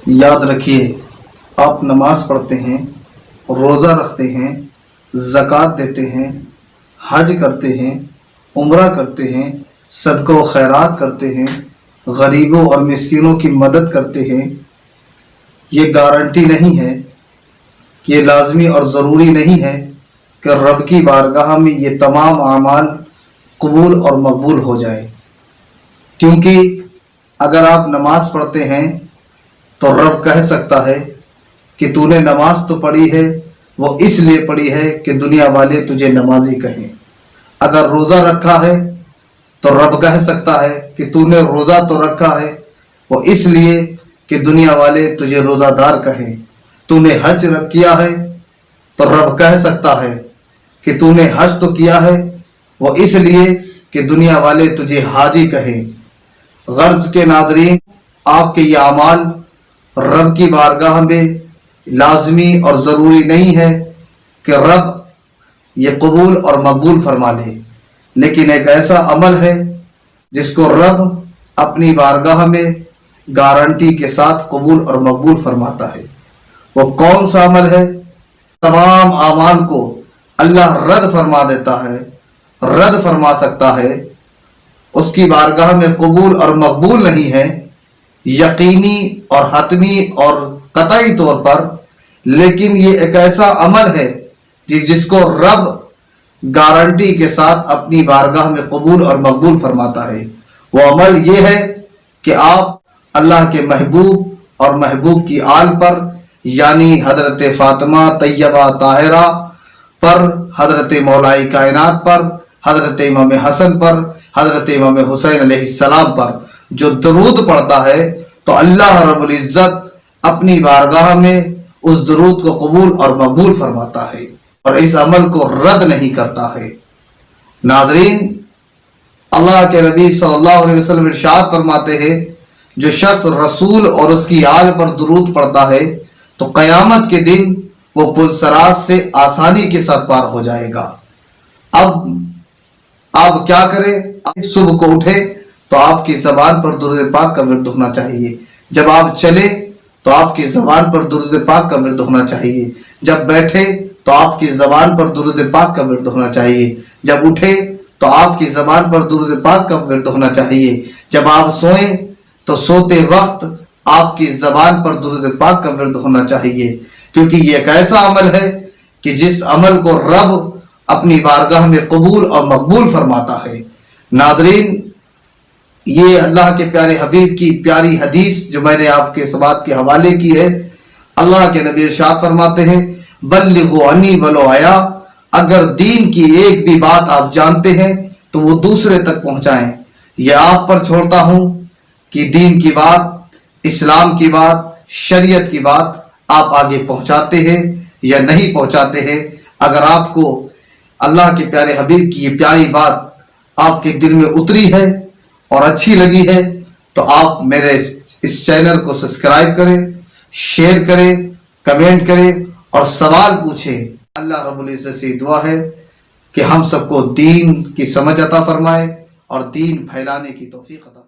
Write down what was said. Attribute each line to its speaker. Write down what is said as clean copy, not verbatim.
Speaker 1: یاد رکھیے، آپ نماز پڑھتے ہیں، روزہ رکھتے ہیں، زکوٰۃ دیتے ہیں، حج کرتے ہیں، عمرہ کرتے ہیں، صدقہ و خیرات کرتے ہیں، غریبوں اور مسکینوں کی مدد کرتے ہیں، یہ گارنٹی نہیں ہے، یہ لازمی اور ضروری نہیں ہے کہ رب کی بارگاہ میں یہ تمام اعمال قبول اور مقبول ہو جائے۔ کیونکہ اگر آپ نماز پڑھتے ہیں تو رب کہہ سکتا ہے کہ تو نے نماز تو پڑھی ہے، وہ اس لیے پڑھی ہے کہ دنیا والے تجھے نمازی کہیں۔ اگر روزہ رکھا ہے تو رب کہہ سکتا ہے کہ تو نے روزہ تو رکھا ہے، وہ اس لیے کہ دنیا والے تجھے روزہ دار کہیں۔ تو نے حج کیا ہے تو رب کہہ سکتا ہے کہ تو نے حج تو کیا ہے، وہ اس لیے کہ دنیا والے تجھے حاجی کہیں۔ غرض کے ناظرین، آپ کے یہ اعمال رب کی بارگاہ میں لازمی اور ضروری نہیں ہے کہ رب یہ قبول اور مقبول فرما لے، لیکن ایک ایسا عمل ہے جس کو رب اپنی بارگاہ میں گارنٹی کے ساتھ قبول اور مقبول فرماتا ہے۔ وہ کون سا عمل ہے؟ تمام اعمال کو اللہ رد فرما دیتا ہے، رد فرما سکتا ہے، اس کی بارگاہ میں قبول اور مقبول نہیں ہے، یقینی اور حتمی اور قطعی طور پر، لیکن یہ ایک ایسا عمل ہے جس کو رب گارنٹی کے ساتھ اپنی بارگاہ میں قبول اور مقبول فرماتا ہے۔ وہ عمل یہ ہے کہ آپ اللہ کے محبوب اور محبوب کی آل پر، یعنی حضرت فاطمہ طیبہ طاہرہ پر، حضرت مولائی کائنات پر، حضرت امام حسن پر، حضرت امام حسین علیہ السلام پر جو درود پڑھتا ہے تو اللہ رب العزت اپنی بارگاہ میں اس درود کو قبول اور مقبول فرماتا ہے اور اس عمل کو رد نہیں کرتا ہے۔ ناظرین، اللہ کے نبی صلی اللہ علیہ وسلم ارشاد فرماتے ہیں، جو شخص رسول اور اس کی آل پر درود پڑھتا ہے تو قیامت کے دن وہ پل صراط سے آسانی کے ساتھ پار ہو جائے گا۔ اب آپ کیا کریں؟ صبح کو اٹھے تو آپ کی زبان پر درود پاک کا ورد ہونا چاہیے، جب آپ چلے تو آپ کی زبان پر درود پاک کا ورد ہونا چاہیے، جب بیٹھے تو آپ کی زبان پر درود پاک کا ورد ہونا چاہیے، جب اٹھے تو آپ کی زبان پر درود پاک کا ورد ہونا چاہیے، جب آپ سوئیں تو سوتے وقت آپ کی زبان پر درود پاک کا ورد ہونا چاہیے، کیونکہ یہ ایک ایسا عمل ہے کہ جس عمل کو رب اپنی بارگاہ میں قبول اور مقبول فرماتا ہے۔ ناظرین، یہ اللہ کے پیارے حبیب کی پیاری حدیث جو میں نے آپ کے سبات کے حوالے کی ہے، اللہ کے نبی ارشاد فرماتے ہیں، بلغوا عنی ولو آیا، اگر دین کی ایک بھی بات آپ جانتے ہیں تو وہ دوسرے تک پہنچائیں۔ یہ آپ پر چھوڑتا ہوں کہ دین کی بات، اسلام کی بات، شریعت کی بات آپ آگے پہنچاتے ہیں یا نہیں پہنچاتے ہیں۔ اگر آپ کو اللہ کے پیارے حبیب کی یہ پیاری بات آپ کے دل میں اتری ہے اور اچھی لگی ہے تو آپ میرے اس چینل کو سبسکرائب کریں، شیئر کریں، کمنٹ کریں اور سوال پوچھیں۔ اللہ رب العزت سے دعا ہے کہ ہم سب کو دین کی سمجھ عطا فرمائے اور دین پھیلانے کی توفیق عطا